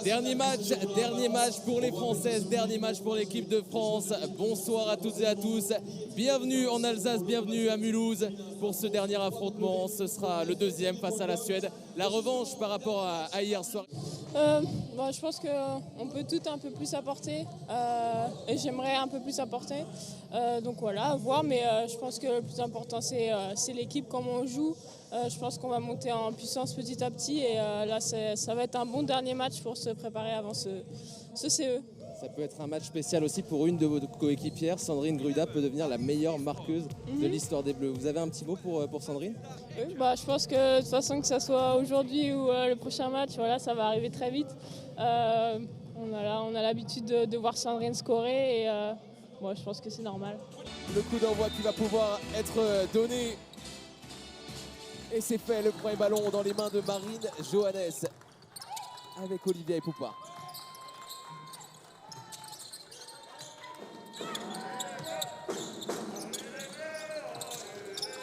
Dernier match pour les Françaises, dernier match pour l'équipe de France. Bonsoir à toutes et à tous. Bienvenue en Alsace, bienvenue à Mulhouse pour ce dernier affrontement. Ce sera le deuxième face à la Suède. La revanche par rapport à hier soir. Je pense qu'on peut tout un peu plus apporter et j'aimerais un peu plus apporter. Donc voilà, à voir, mais je pense que le plus important c'est l'équipe, comment on joue. Je pense qu'on va monter en puissance petit à petit et là ça va être un bon dernier match pour se préparer avant ce CE. Ça peut être un match spécial aussi pour une de vos coéquipières. Sandrine Gruda peut devenir la meilleure marqueuse de l'histoire des Bleus. Vous avez un petit mot pour Sandrine? Oui, je pense que de toute façon que ça soit aujourd'hui ou le prochain match, voilà, ça va arriver très vite. On a l'habitude de voir Sandrine scorer et je pense que c'est normal. Le coup d'envoi qui va pouvoir être donné. Et c'est fait, le premier ballon dans les mains de Marine Johannes avec Olivia Epoupa.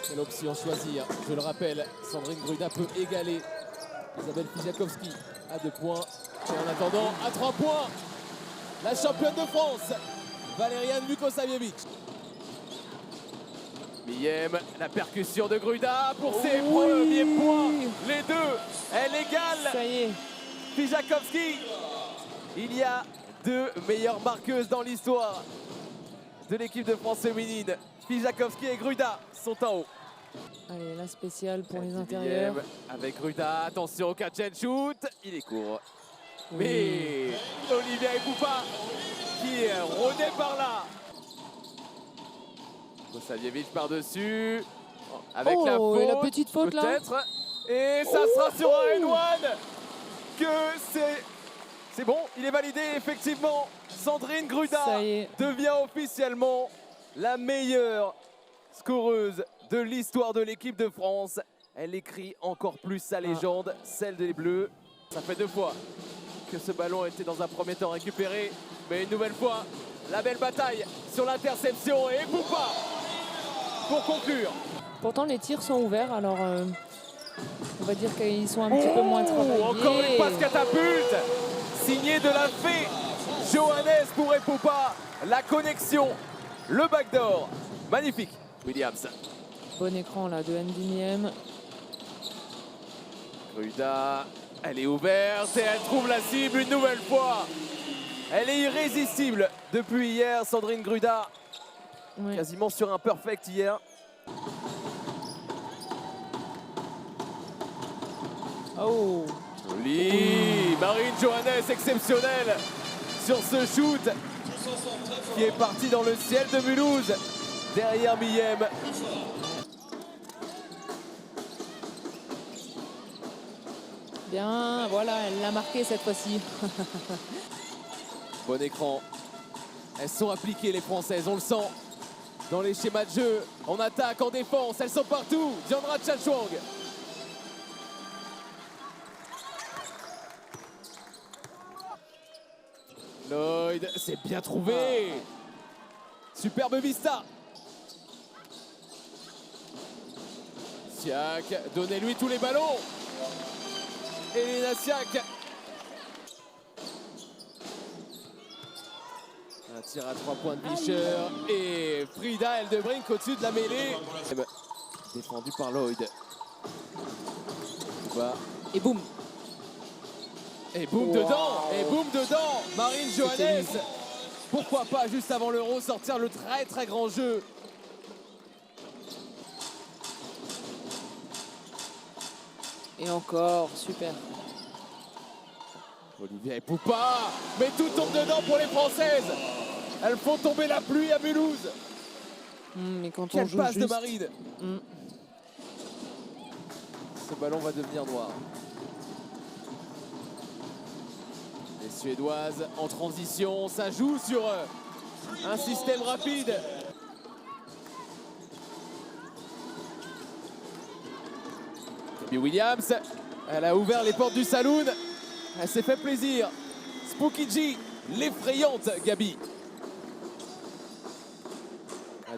C'est l'option choisir. Je le rappelle, Sandrine Gruda peut égaler Isabelle Fijakowski à 2 points. Et en attendant, à 3 points, la championne de France, Valériane Vukosavljevic. Miem, la percussion de Gruda pour ses premiers points. Les deux, elle égale. Ça y est. Fijakowski. Il y a 2 meilleures marqueuses dans l'histoire de l'équipe de France féminine. Fijakowski et Gruda sont en haut. Allez, la spéciale pour les intérieurs. Avec Gruda, attention au catch and shoot. Il est court. Mais Olivia Epoupa qui rôdait par là. Vukosavljevic par-dessus. Avec la faute. Et la petite faute là. Peut-être. Et ça sera sur un N1 que c'est bon. Il est validé effectivement. Sandrine Gruda devient officiellement la meilleure scoreuse de l'histoire de l'équipe de France. Elle écrit encore plus sa légende, celle des Bleus. Ça fait 2 fois que ce ballon a été dans un premier temps récupéré. Mais une nouvelle fois, la belle bataille sur l'interception et Epoupa pour conclure. Pourtant les tirs sont ouverts, alors on va dire qu'ils sont un petit peu moins travaillés. Encore une passe catapulte signée de la fée Johannes pour Epoupa. La connexion, le backdoor, magnifique. Williams. Bon écran là de Andy Miem. Gruda, elle est ouverte et elle trouve la cible une nouvelle fois. Elle est irrésistible depuis hier, Sandrine Gruda. Ouais. Quasiment sur un perfect hier. Oh. Joli. Marine Johannes exceptionnelle sur ce shoot qui est parti dans le ciel de Mulhouse. Derrière Miem. Bien, voilà, elle l'a marqué cette fois-ci. Bon écran. Elles sont appliquées les Françaises, on le sent. Dans les schémas de jeu, en attaque, en défense, elles sont partout. Diandra Tchatchouang. Lloyd, c'est bien trouvé. Superbe vista. Siak, donnez-lui tous les ballons. Elena Siak. Un tir à 3 points de Vischer. Et Frida Eldebrink au-dessus de la mêlée. Défendu par Lloyd. Et boum. Et boum dedans. Et boum dedans. Marine Johannes. Pourquoi pas juste avant l'Euro sortir le très très grand jeu. Et encore, super. Olivia Epoupa, mais tout tombe dedans pour les Françaises. Elles font tomber la pluie à Mulhouse. Mais quand quelle on joue passe juste... de Marine. Ce ballon va devenir noir. Les Suédoises en transition, ça joue sur un système rapide. Gabi Williams, elle a ouvert les portes du saloon. Elle s'est fait plaisir. Spooky G, l'effrayante Gabi.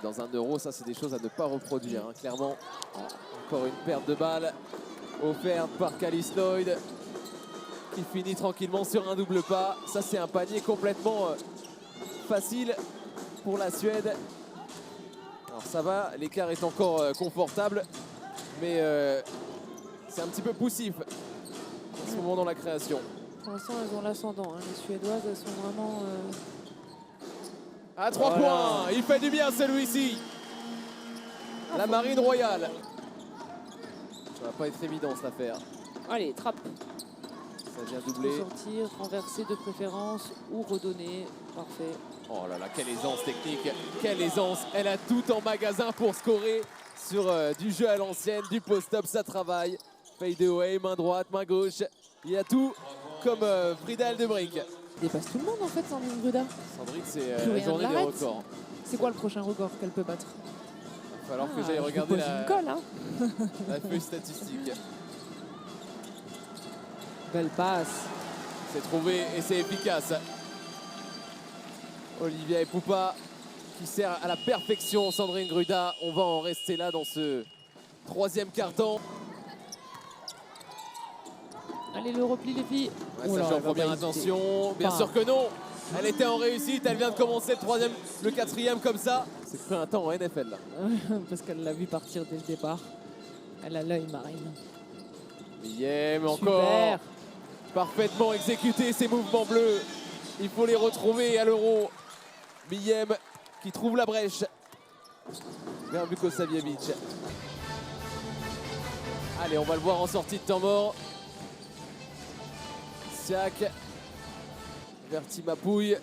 Dans un euro, ça c'est des choses à ne pas reproduire, hein, clairement. Encore une perte de balle offerte par Calice Lloyd. qui finit tranquillement sur un double pas. Ça, c'est un panier complètement facile pour la Suède. Alors ça va, l'écart est encore confortable, mais c'est un petit peu poussif en ce moment dans la création. Pour l'instant, elles ont l'ascendant. Hein. Les Suédoises, elles sont vraiment... À 3 points, il fait du bien celui-ci. La Marine Royale. Ça va pas être évident cette affaire. Allez, trappe. Ça vient doubler. Sortir, renverser de préférence ou redonner. Parfait. Oh là là, quelle aisance technique. Quelle aisance. Elle a tout en magasin pour scorer sur du jeu à l'ancienne, du post-up, ça travaille. Fade away, main droite, main gauche. Il y a tout comme Frida Eldebrink. Dépasse tout le monde en fait, Sandrine Gruda. Sandrine, c'est la journée des records. C'est quoi le prochain record qu'elle peut battre? Il va falloir que j'aille regarder la feuille statistique. Belle passe. C'est trouvé et c'est efficace. Olivia Epoupa qui sert à la perfection Sandrine Gruda. On va en rester là dans ce troisième quart-temps. Allez, le repli les filles. Ouais, ça joue en première intention. Bien sûr que non. Elle était en réussite. Elle vient de commencer le quatrième comme ça. C'est pris un temps en NFL là. Parce qu'elle l'a vu partir dès le départ. Elle a l'œil, Marine. Miyem encore. Parfaitement exécuté ces mouvements bleus. Il faut les retrouver à l'Euro. Miyem qui trouve la brèche vers Vukosavljevic. Allez, on va le voir en sortie de temps mort. Siak vers Timapouille.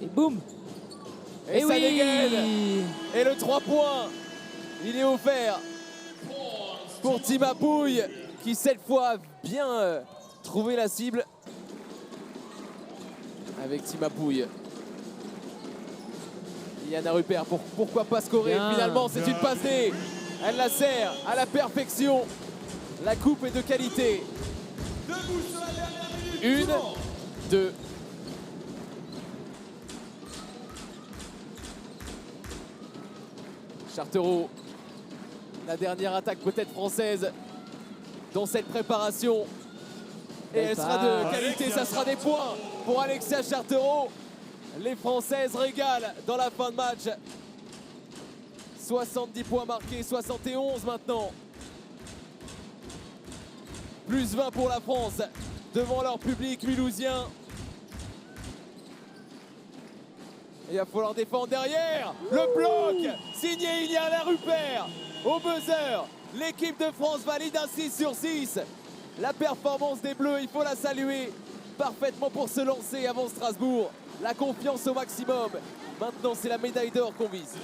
Et boum. Et ça dégaine. Et le 3 points, il est offert pour Timapouille qui cette fois a bien trouvé la cible avec Timapouille. Yana Rupert, pourquoi pas scorer? Finalement, c'est une passe D. Elle la sert à la perfection. La coupe est de qualité. 1, 2. Chartereau, la dernière attaque peut-être française dans cette préparation. Et elle sera de qualité, ça sera des points pour Alexia Chartereau. Les Françaises régalent dans la fin de match. 70 points marqués, 71 maintenant. Plus 20 pour la France devant leur public mulhousien. Il va falloir défendre derrière. Le bloc signé Yana Rupert au buzzer. L'équipe de France valide un 6 sur 6. La performance des Bleus, il faut la saluer parfaitement pour se lancer avant Strasbourg. La confiance au maximum. Maintenant, c'est la médaille d'or qu'on vise.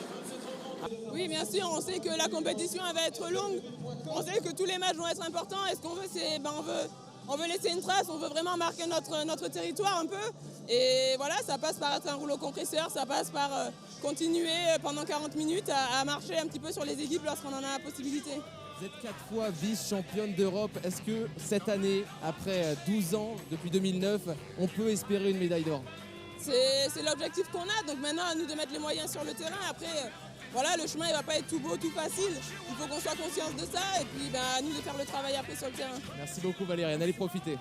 Oui, bien sûr, on sait que la compétition elle va être longue. On sait que tous les matchs vont être importants. Et ce qu'on veut, c'est on veut laisser une trace, on veut vraiment marquer notre territoire un peu. Et voilà, ça passe par être un rouleau compresseur, ça passe par continuer pendant 40 minutes à marcher un petit peu sur les équipes lorsqu'on en a la possibilité. Vous êtes 4 fois vice-championne d'Europe. Est-ce que cette année, après 12 ans, depuis 2009, on peut espérer une médaille d'or? C'est l'objectif qu'on a, donc maintenant à nous de mettre les moyens sur le terrain. Après, voilà, le chemin il va pas être tout beau, tout facile. Il faut qu'on soit conscient de ça et puis à nous de faire le travail après sur le terrain. Merci beaucoup Valériane, allez profiter.